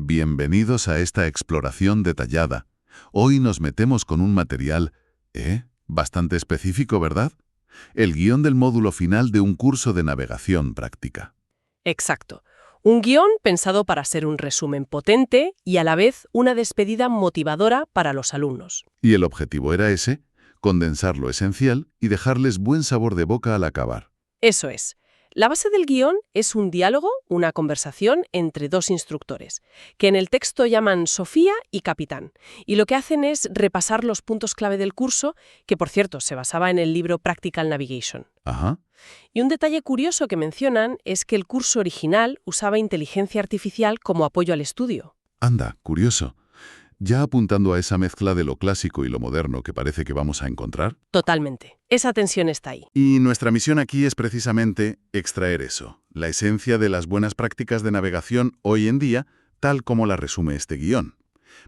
Bienvenidos a esta exploración detallada. Hoy nos metemos con un material, bastante específico, ¿verdad? El guión del módulo final de un curso de navegación práctica. Exacto. Un guión pensado para ser un resumen potente y a la vez una despedida motivadora para los alumnos. Y el objetivo era ese, condensar lo esencial y dejarles buen sabor de boca al acabar. Eso es. La base del guión es un diálogo, una conversación entre dos instructores, que en el texto llaman Sofía y Capitán, y lo que hacen es repasar los puntos clave del curso, que por cierto se basaba en el libro Practical Navigation. Ajá. Y un detalle curioso que mencionan es que el curso original usaba inteligencia artificial como apoyo al estudio. Anda, curioso. Ya apuntando a esa mezcla de lo clásico y lo moderno que parece que vamos a encontrar. Totalmente. Esa tensión está ahí. Y nuestra misión aquí es precisamente extraer eso, la esencia de las buenas prácticas de navegación hoy en día, tal como la resume este guión.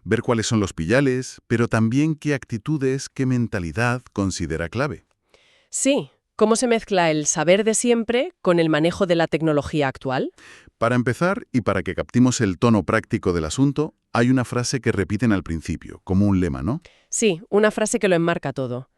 Ver cuáles son los pillales, pero también qué actitudes, qué mentalidad considera clave. Sí. ¿Cómo se mezcla el saber de siempre con el manejo de la tecnología actual? Para empezar, y para que captemos el tono práctico del asunto, hay una frase que repiten al principio, como un lema, ¿no? Sí, una frase que lo enmarca todo.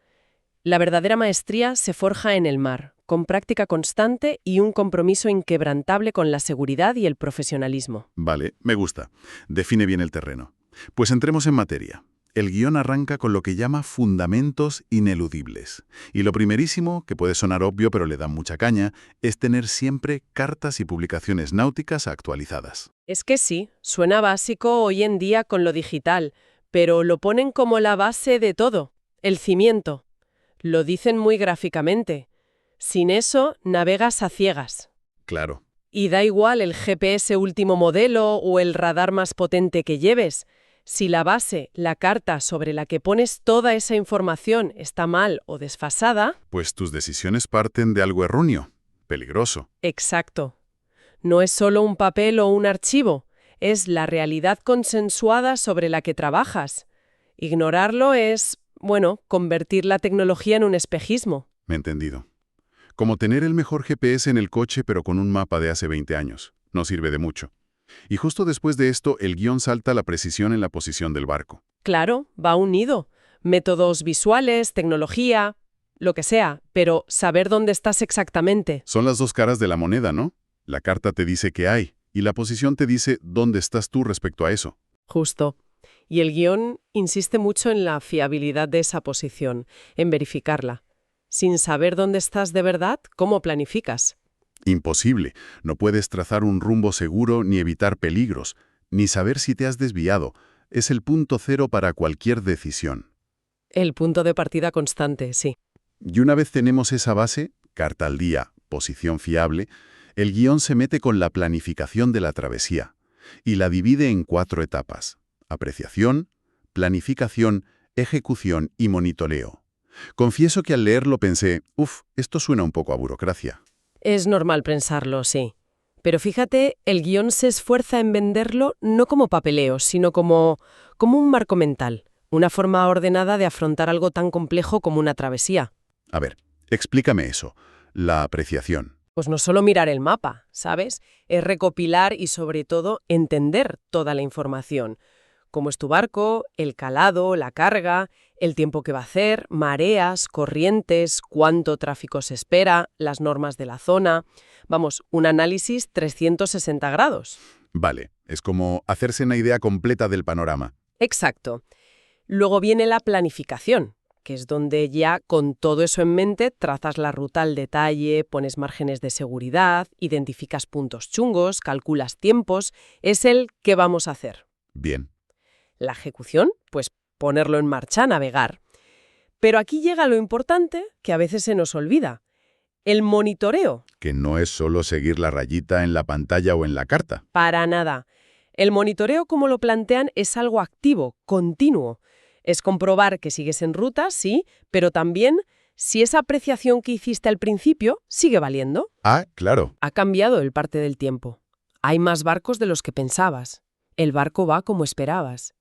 La verdadera maestría se forja en el mar, con práctica constante y un compromiso inquebrantable con la seguridad y el profesionalismo. Vale, me gusta. Define bien el terreno. Pues entremos en materia. El guión arranca con lo que llama fundamentos ineludibles. Y lo primerísimo, que puede sonar obvio pero le da mucha caña, es tener siempre cartas y publicaciones náuticas actualizadas. Es que sí, suena básico hoy en día con lo digital, pero lo ponen como la base de todo, el cimiento. Lo dicen muy gráficamente. Sin eso, navegas a ciegas. Claro. Y da igual el GPS último modelo o el radar más potente que lleves. Si la base, la carta sobre la que pones toda esa información está mal o desfasada... Pues tus decisiones parten de algo erróneo, peligroso. Exacto. No es solo un papel o un archivo, es la realidad consensuada sobre la que trabajas. Ignorarlo es, convertir la tecnología en un espejismo. Me he entendido. Como tener el mejor GPS en el coche pero con un mapa de hace 20 años. No sirve de mucho. Y justo después de esto, el guión salta a la precisión en la posición del barco. Claro, va unido. Métodos visuales, tecnología, lo que sea, pero saber dónde estás exactamente. Son las dos caras de la moneda, ¿no? La carta te dice qué hay, y la posición te dice dónde estás tú respecto a eso. Justo. Y el guión insiste mucho en la fiabilidad de esa posición, en verificarla. Sin saber dónde estás de verdad, ¿cómo planificas? Imposible. No puedes trazar un rumbo seguro ni evitar peligros, ni saber si te has desviado. Es el punto cero para cualquier decisión. El punto de partida constante, sí. Y una vez tenemos esa base, carta al día, posición fiable, el guión se mete con la planificación de la travesía y la divide en 4 etapas: apreciación, planificación, ejecución y monitoreo. Confieso que al leerlo pensé, esto suena un poco a burocracia. Es normal pensarlo, sí. Pero fíjate, el guión se esfuerza en venderlo no como papeleo, sino como un marco mental, una forma ordenada de afrontar algo tan complejo como una travesía. A ver, explícame eso. La apreciación. Pues no solo mirar el mapa, ¿sabes? Es recopilar y sobre todo entender toda la información. Cómo es tu barco, el calado, la carga, el tiempo que va a hacer, mareas, corrientes, cuánto tráfico se espera, las normas de la zona. Vamos, un análisis 360 grados. Vale, es como hacerse una idea completa del panorama. Exacto. Luego viene la planificación, que es donde ya con todo eso en mente trazas la ruta al detalle, pones márgenes de seguridad, identificas puntos chungos, calculas tiempos. Es el ¿qué vamos a hacer? Bien. La ejecución, pues ponerlo en marcha, navegar. Pero aquí llega lo importante que a veces se nos olvida. El monitoreo. Que no es solo seguir la rayita en la pantalla o en la carta. Para nada. El monitoreo, como lo plantean, es algo activo, continuo. Es comprobar que sigues en ruta, sí, pero también si esa apreciación que hiciste al principio sigue valiendo. Ah, claro. Ha cambiado el parte del tiempo. Hay más barcos de los que pensabas. El barco va como esperabas.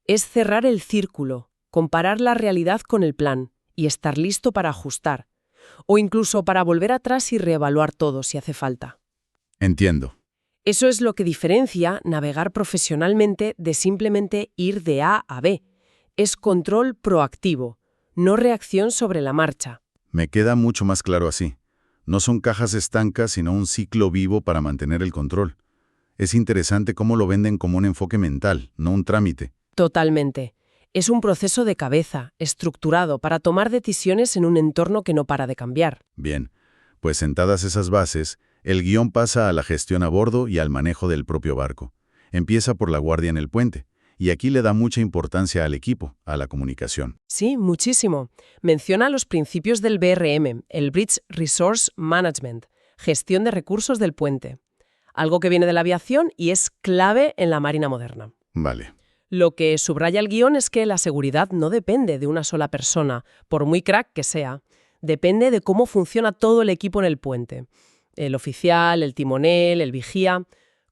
Es cerrar el círculo, comparar la realidad con el plan y estar listo para ajustar. O incluso para volver atrás y reevaluar todo si hace falta. Entiendo. Eso es lo que diferencia navegar profesionalmente de simplemente ir de A a B. Es control proactivo, no reacción sobre la marcha. Me queda mucho más claro así. No son cajas estancas, sino un ciclo vivo para mantener el control. Es interesante cómo lo venden como un enfoque mental, no un trámite. Totalmente. Es un proceso de cabeza, estructurado, para tomar decisiones en un entorno que no para de cambiar. Bien, pues sentadas esas bases, el guión pasa a la gestión a bordo y al manejo del propio barco. Empieza por la guardia en el puente, y aquí le da mucha importancia al equipo, a la comunicación. Sí, muchísimo. Menciona los principios del BRM, el Bridge Resource Management, gestión de recursos del puente. Algo que viene de la aviación y es clave en la marina moderna. Vale. Lo que subraya el guión es que la seguridad no depende de una sola persona, por muy crack que sea. Depende de cómo funciona todo el equipo en el puente. El oficial, el timonel, el vigía,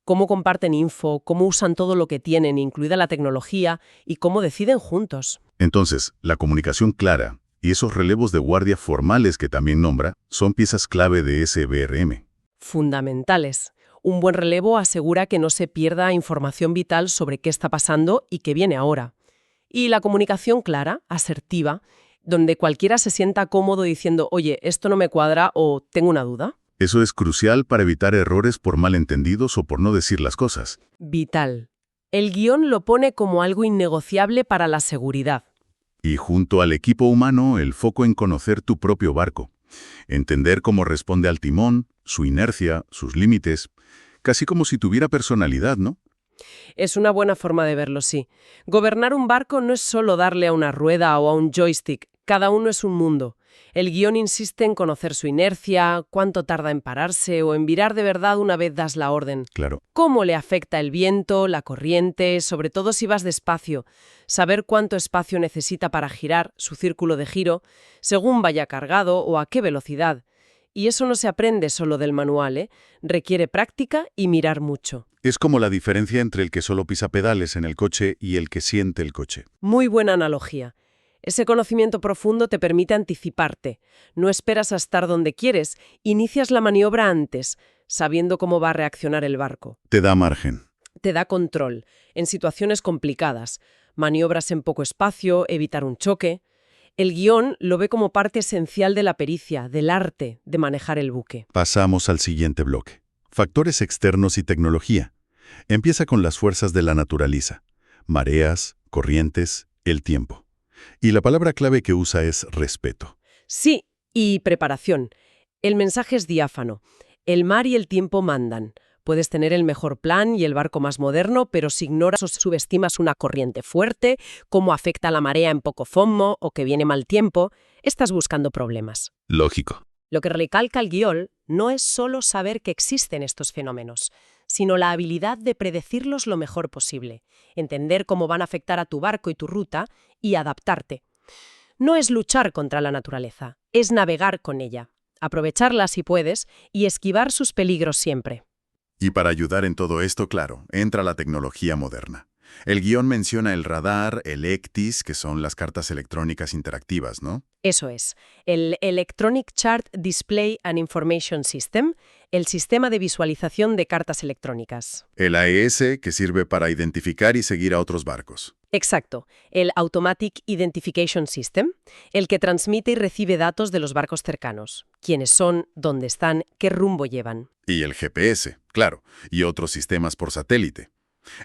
cómo comparten info, cómo usan todo lo que tienen, incluida la tecnología, y cómo deciden juntos. Entonces, la comunicación clara y esos relevos de guardia formales que también nombra son piezas clave de ese BRM. Fundamentales. Un buen relevo asegura que no se pierda información vital sobre qué está pasando y qué viene ahora. Y la comunicación clara, asertiva, donde cualquiera se sienta cómodo diciendo, oye, esto no me cuadra o tengo una duda. Eso es crucial para evitar errores por malentendidos o por no decir las cosas. Vital. El guión lo pone como algo innegociable para la seguridad. Y junto al equipo humano, el foco en conocer tu propio barco. Entender cómo responde al timón, su inercia, sus límites. Casi como si tuviera personalidad, ¿no? Es una buena forma de verlo, sí. Gobernar un barco no es solo darle a una rueda o a un joystick. Cada uno es un mundo. El guión insiste en conocer su inercia, cuánto tarda en pararse o en virar de verdad una vez das la orden. Claro. Cómo le afecta el viento, la corriente, sobre todo si vas despacio. Saber cuánto espacio necesita para girar, su círculo de giro, según vaya cargado o a qué velocidad. Y eso no se aprende solo del manual, ¿eh? Requiere práctica y mirar mucho. Es como la diferencia entre el que solo pisa pedales en el coche y el que siente el coche. Muy buena analogía. Ese conocimiento profundo te permite anticiparte. No esperas a estar donde quieres, inicias la maniobra antes, sabiendo cómo va a reaccionar el barco. Te da margen. Te da control, en situaciones complicadas. Maniobras en poco espacio, evitar un choque. El guión lo ve como parte esencial de la pericia, del arte de manejar el buque. Pasamos al siguiente bloque. Factores externos y tecnología. Empieza con las fuerzas de la naturaleza. Mareas, corrientes, el tiempo. Y la palabra clave que usa es respeto. Sí, y preparación. El mensaje es diáfano. El mar y el tiempo mandan. Puedes tener el mejor plan y el barco más moderno, pero si ignoras o subestimas una corriente fuerte, cómo afecta la marea en poco fondo o que viene mal tiempo, estás buscando problemas. Lógico. Lo que recalca el guión no es solo saber que existen estos fenómenos, sino la habilidad de predecirlos lo mejor posible, entender cómo van a afectar a tu barco y tu ruta y adaptarte. No es luchar contra la naturaleza, es navegar con ella, aprovecharla si puedes y esquivar sus peligros siempre. Y para ayudar en todo esto, claro, entra la tecnología moderna. El guión menciona el radar, el ECDIS, que son las cartas electrónicas interactivas, ¿no? Eso es, el Electronic Chart Display and Information System, el sistema de visualización de cartas electrónicas. El AES, que sirve para identificar y seguir a otros barcos. Exacto, el Automatic Identification System, el que transmite y recibe datos de los barcos cercanos. Quiénes son, dónde están, qué rumbo llevan. Y el GPS, claro, y otros sistemas por satélite.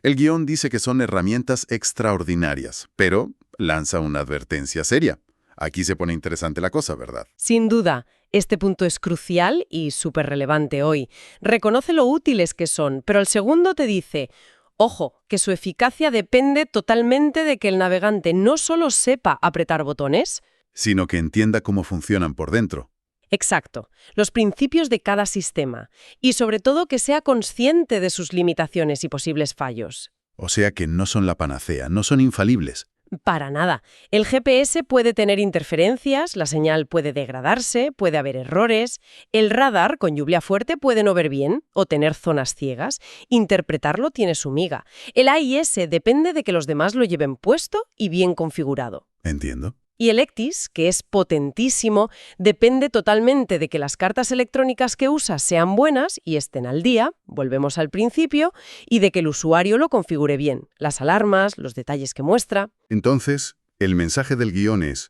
El guión dice que son herramientas extraordinarias, pero lanza una advertencia seria. Aquí se pone interesante la cosa, ¿verdad? Sin duda, este punto es crucial y súper relevante hoy. Reconoce lo útiles que son, pero el segundo te dice, ojo, que su eficacia depende totalmente de que el navegante no solo sepa apretar botones, sino que entienda cómo funcionan por dentro. Exacto, los principios de cada sistema y sobre todo que sea consciente de sus limitaciones y posibles fallos. O sea que no son la panacea, no son infalibles. Para nada. El GPS puede tener interferencias, la señal puede degradarse, puede haber errores. El radar, con lluvia fuerte, puede no ver bien o tener zonas ciegas. Interpretarlo tiene su miga. El AIS depende de que los demás lo lleven puesto y bien configurado. Entiendo. Y el ECTIS, que es potentísimo, depende totalmente de que las cartas electrónicas que usas sean buenas y estén al día, volvemos al principio, y de que el usuario lo configure bien, las alarmas, los detalles que muestra. Entonces, el mensaje del guión es: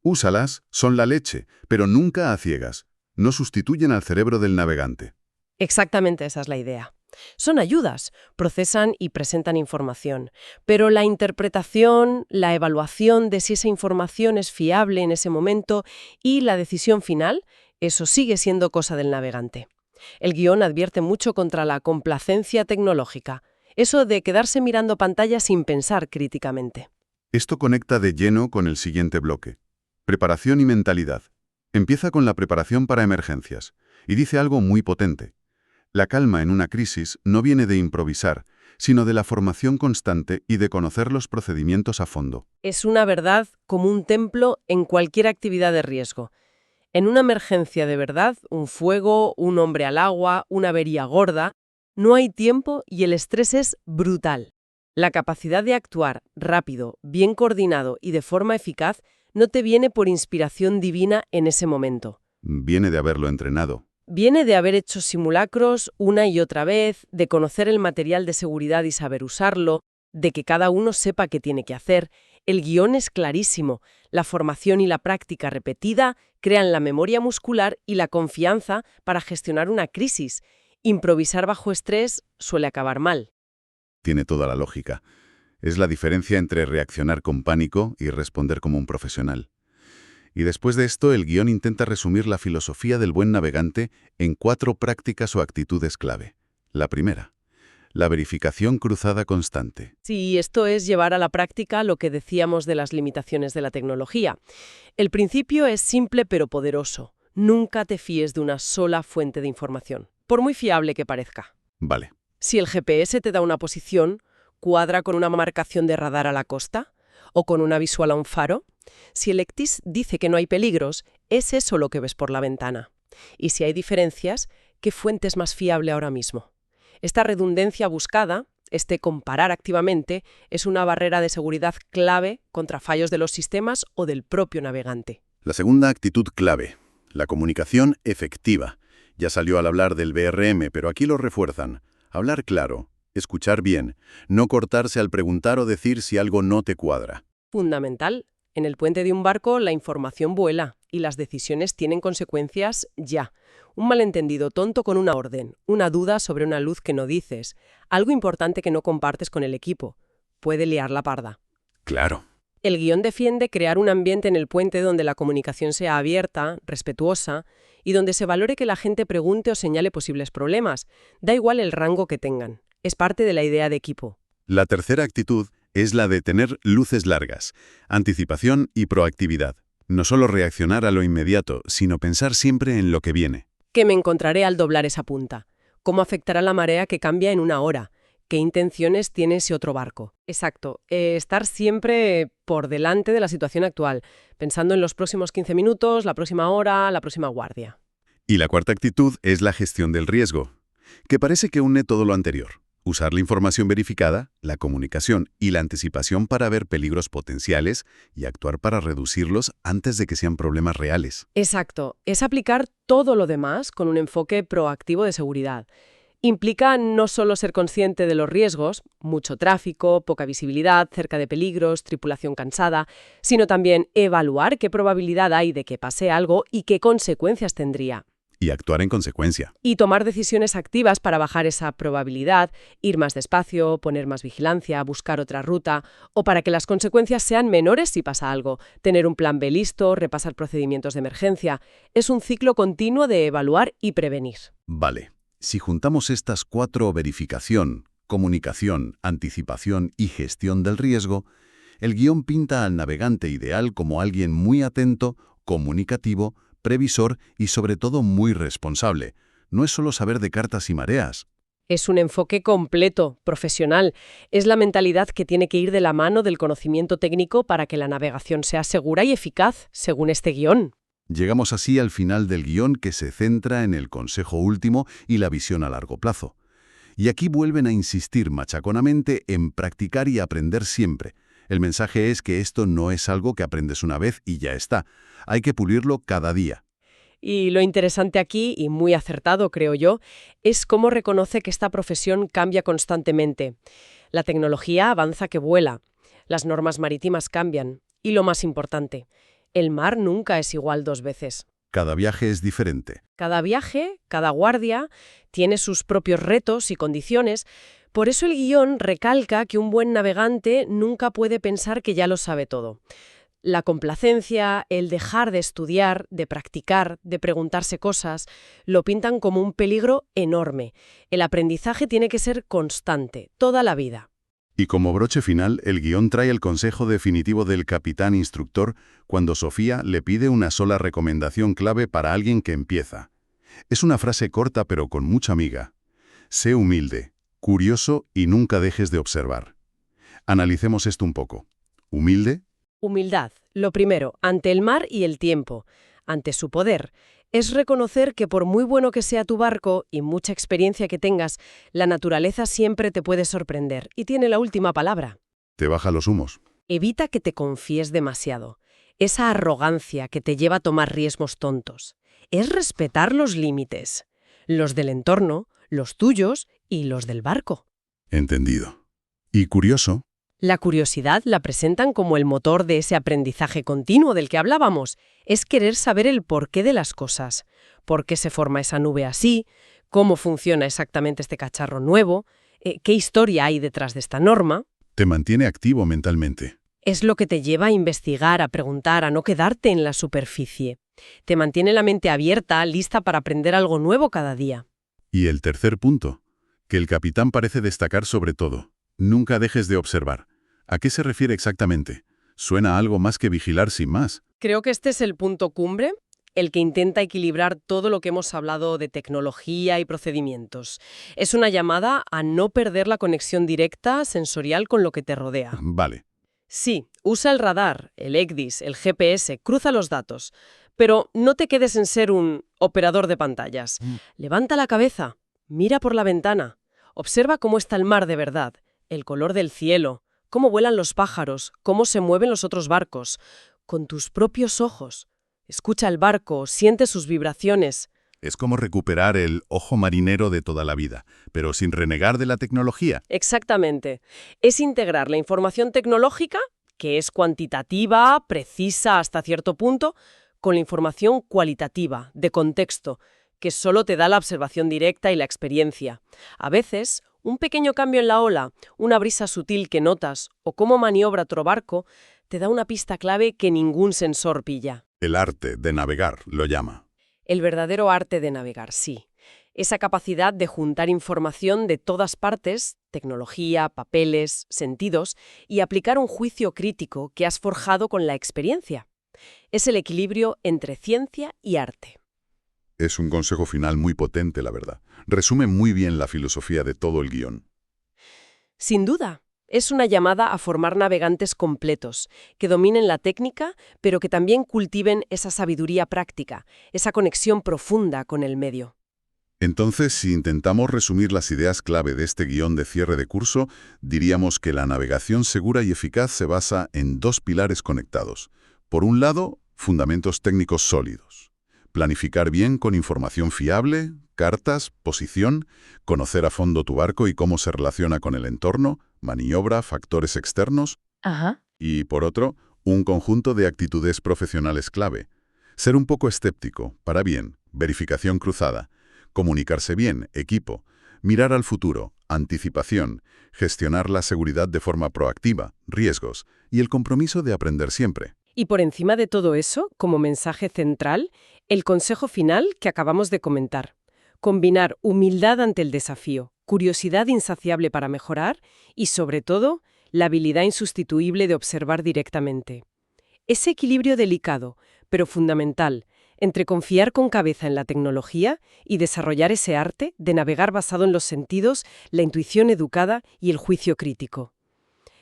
úsalas, son la leche, pero nunca a ciegas. No sustituyen al cerebro del navegante. Exactamente esa es la idea. Son ayudas, procesan y presentan información, pero la interpretación, la evaluación de si esa información es fiable en ese momento y la decisión final, eso sigue siendo cosa del navegante. El guión advierte mucho contra la complacencia tecnológica, eso de quedarse mirando pantalla sin pensar críticamente. Esto conecta de lleno con el siguiente bloque: preparación y mentalidad. Empieza con la preparación para emergencias y dice algo muy potente. La calma en una crisis no viene de improvisar, sino de la formación constante y de conocer los procedimientos a fondo. Es una verdad como un templo en cualquier actividad de riesgo. En una emergencia de verdad, un fuego, un hombre al agua, una avería gorda, no hay tiempo y el estrés es brutal. La capacidad de actuar rápido, bien coordinado y de forma eficaz no te viene por inspiración divina en ese momento. Viene de haberlo entrenado. Viene de haber hecho simulacros una y otra vez, de conocer el material de seguridad y saber usarlo, de que cada uno sepa qué tiene que hacer. El guión es clarísimo. La formación y la práctica repetida crean la memoria muscular y la confianza para gestionar una crisis. Improvisar bajo estrés suele acabar mal. Tiene toda la lógica. Es la diferencia entre reaccionar con pánico y responder como un profesional. Y después de esto, el guión intenta resumir la filosofía del buen navegante en 4 prácticas o actitudes clave. La primera: la verificación cruzada constante. Sí, esto es llevar a la práctica lo que decíamos de las limitaciones de la tecnología. El principio es simple pero poderoso. Nunca te fíes de una sola fuente de información, por muy fiable que parezca. Vale. Si el GPS te da una posición, ¿cuadra con una marcación de radar a la costa? ¿O con una visual a un faro? Si el ECTIS dice que no hay peligros, es eso lo que ves por la ventana. Y si hay diferencias, ¿qué fuente es más fiable ahora mismo? Esta redundancia buscada, este comparar activamente, es una barrera de seguridad clave contra fallos de los sistemas o del propio navegante. La segunda actitud clave: la comunicación efectiva. Ya salió al hablar del BRM, pero aquí lo refuerzan. Hablar claro, escuchar bien, no cortarse al preguntar o decir si algo no te cuadra. Fundamental. En el puente de un barco la información vuela y las decisiones tienen consecuencias ya. Un malentendido tonto con una orden, una duda sobre una luz que no dices, algo importante que no compartes con el equipo. Puede liar la parda. Claro. El guión defiende crear un ambiente en el puente donde la comunicación sea abierta, respetuosa y donde se valore que la gente pregunte o señale posibles problemas. Da igual el rango que tengan. Es parte de la idea de equipo. La tercera actitud es la de tener luces largas, anticipación y proactividad. No solo reaccionar a lo inmediato, sino pensar siempre en lo que viene. ¿Qué me encontraré al doblar esa punta? ¿Cómo afectará la marea que cambia en una hora? ¿Qué intenciones tiene ese otro barco? Exacto, estar siempre por delante de la situación actual, pensando en los próximos 15 minutos, la próxima hora, la próxima guardia. Y la cuarta actitud es la gestión del riesgo, que parece que une todo lo anterior. Usar la información verificada, la comunicación y la anticipación para ver peligros potenciales y actuar para reducirlos antes de que sean problemas reales. Exacto, es aplicar todo lo demás con un enfoque proactivo de seguridad. Implica no solo ser consciente de los riesgos, mucho tráfico, poca visibilidad, cerca de peligros, tripulación cansada, sino también evaluar qué probabilidad hay de que pase algo y qué consecuencias tendría. Y actuar en consecuencia. Y tomar decisiones activas para bajar esa probabilidad, ir más despacio, poner más vigilancia, buscar otra ruta, o para que las consecuencias sean menores si pasa algo, tener un plan B listo, repasar procedimientos de emergencia. Es un ciclo continuo de evaluar y prevenir. Vale. Si juntamos estas 4: verificación, comunicación, anticipación y gestión del riesgo, el guión pinta al navegante ideal como alguien muy atento, comunicativo, previsor y sobre todo muy responsable. No es solo saber de cartas y mareas. Es un enfoque completo, profesional. Es la mentalidad que tiene que ir de la mano del conocimiento técnico para que la navegación sea segura y eficaz, según este guión. Llegamos así al final del guión, que se centra en el consejo último y la visión a largo plazo. Y aquí vuelven a insistir machaconamente en practicar y aprender siempre, El mensaje es que esto no es algo que aprendes una vez y ya está. Hay que pulirlo cada día. Y lo interesante aquí, y muy acertado creo yo, es cómo reconoce que esta profesión cambia constantemente. La tecnología avanza que vuela, las normas marítimas cambian, y lo más importante, el mar nunca es igual dos veces. Cada viaje es diferente. Cada viaje, cada guardia, tiene sus propios retos y condiciones. Por eso el guión recalca que un buen navegante nunca puede pensar que ya lo sabe todo. La complacencia, el dejar de estudiar, de practicar, de preguntarse cosas, lo pintan como un peligro enorme. El aprendizaje tiene que ser constante, toda la vida. Y como broche final, el guión trae el consejo definitivo del capitán instructor cuando Sofía le pide una sola recomendación clave para alguien que empieza. Es una frase corta pero con mucha miga. Sé humilde, curioso y nunca dejes de observar. Analicemos esto un poco. ¿Humilde? Humildad, lo primero, ante el mar y el tiempo, ante su poder. Es reconocer que por muy bueno que sea tu barco y mucha experiencia que tengas, la naturaleza siempre te puede sorprender y tiene la última palabra. Te baja los humos. Evita que te confíes demasiado. Esa arrogancia que te lleva a tomar riesgos tontos. Es respetar los límites. Los del entorno, los tuyos y los del barco. Entendido. ¿Y curioso? La curiosidad la presentan como el motor de ese aprendizaje continuo del que hablábamos. Es querer saber el porqué de las cosas. ¿Por qué se forma esa nube así? ¿Cómo funciona exactamente este cacharro nuevo? ¿Qué historia hay detrás de esta norma? Te mantiene activo mentalmente. Es lo que te lleva a investigar, a preguntar, a no quedarte en la superficie. Te mantiene la mente abierta, lista para aprender algo nuevo cada día. Y el tercer punto, que el capitán parece destacar sobre todo. Nunca dejes de observar. ¿A qué se refiere exactamente? Suena a algo más que vigilar sin más. Creo que este es el punto cumbre, el que intenta equilibrar todo lo que hemos hablado de tecnología y procedimientos. Es una llamada a no perder la conexión directa, sensorial con lo que te rodea. Vale. Sí, usa el radar, el ECDIS, el GPS, cruza los datos. Pero no te quedes en ser un operador de pantallas. Levanta la cabeza, mira por la ventana, observa cómo está el mar de verdad. El color del cielo, cómo vuelan los pájaros, cómo se mueven los otros barcos. Con tus propios ojos. Escucha el barco, siente sus vibraciones. Es como recuperar el ojo marinero de toda la vida, pero sin renegar de la tecnología. Exactamente. Es integrar la información tecnológica, que es cuantitativa, precisa hasta cierto punto, con la información cualitativa, de contexto, que solo te da la observación directa y la experiencia. A veces, un pequeño cambio en la ola, una brisa sutil que notas o cómo maniobra otro barco, te da una pista clave que ningún sensor pilla. El arte de navegar lo llama. El verdadero arte de navegar, sí. Esa capacidad de juntar información de todas partes, tecnología, papeles, sentidos, y aplicar un juicio crítico que has forjado con la experiencia. Es el equilibrio entre ciencia y arte. Es un consejo final muy potente, la verdad. Resume muy bien la filosofía de todo el guión. Sin duda, es una llamada a formar navegantes completos, que dominen la técnica, pero que también cultiven esa sabiduría práctica, esa conexión profunda con el medio. Entonces, si intentamos resumir las ideas clave de este guión de cierre de curso, diríamos que la navegación segura y eficaz se basa en dos pilares conectados. Por un lado, fundamentos técnicos sólidos. Planificar bien con información fiable, cartas, posición, conocer a fondo tu barco y cómo se relaciona con el entorno, maniobra, factores externos. Y, por otro, un conjunto de actitudes profesionales clave. Ser un poco escéptico, para bien, verificación cruzada, comunicarse bien, equipo, mirar al futuro, anticipación, gestionar la seguridad de forma proactiva, riesgos y el compromiso de aprender siempre. Y por encima de todo eso, como mensaje central, el consejo final que acabamos de comentar. Combinar humildad ante el desafío, curiosidad insaciable para mejorar y, sobre todo, la habilidad insustituible de observar directamente. Ese equilibrio delicado, pero fundamental, entre confiar con cabeza en la tecnología y desarrollar ese arte de navegar basado en los sentidos, la intuición educada y el juicio crítico.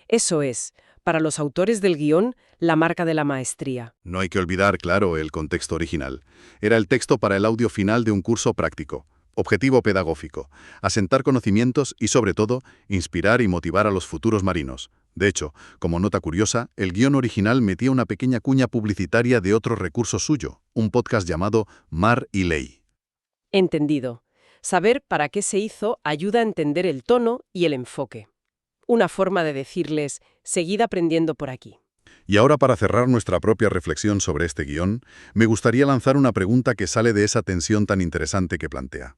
Eso es, para los autores del guión, la marca de la maestría. No hay que olvidar, claro, el contexto original. Era el texto para el audio final de un curso práctico. Objetivo pedagógico, asentar conocimientos y, sobre todo, inspirar y motivar a los futuros marinos. De hecho, como nota curiosa, el guión original metía una pequeña cuña publicitaria de otro recurso suyo, un podcast llamado Mar y Ley. Entendido. Saber para qué se hizo ayuda a entender el tono y el enfoque. Una forma de decirles, seguid aprendiendo por aquí. Y ahora, para cerrar nuestra propia reflexión sobre este guión, me gustaría lanzar una pregunta que sale de esa tensión tan interesante que plantea.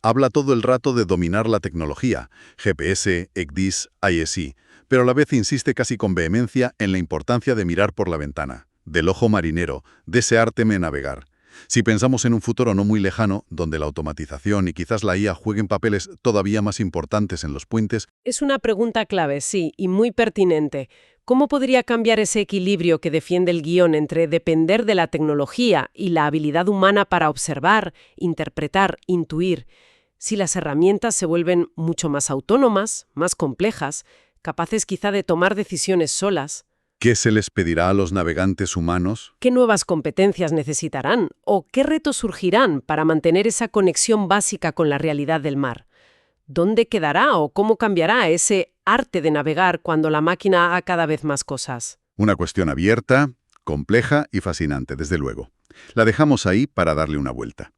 Habla todo el rato de dominar la tecnología, GPS, ECDIS, ISI, pero a la vez insiste casi con vehemencia en la importancia de mirar por la ventana, del ojo marinero, de ese arte de navegar. Si pensamos en un futuro no muy lejano, donde la automatización y quizás la IA jueguen papeles todavía más importantes en los puentes. Es una pregunta clave, sí, y muy pertinente. ¿Cómo podría cambiar ese equilibrio que defiende el guión entre depender de la tecnología y la habilidad humana para observar, interpretar, intuir? Si las herramientas se vuelven mucho más autónomas, más complejas, capaces quizá de tomar decisiones solas, ¿Qué se les pedirá a los navegantes humanos? ¿qué nuevas competencias necesitarán o qué retos surgirán para mantener esa conexión básica con la realidad del mar? ¿Dónde quedará o cómo cambiará ese arte de navegar cuando la máquina haga cada vez más cosas? Una cuestión abierta, compleja y fascinante, desde luego. La dejamos ahí para darle una vuelta.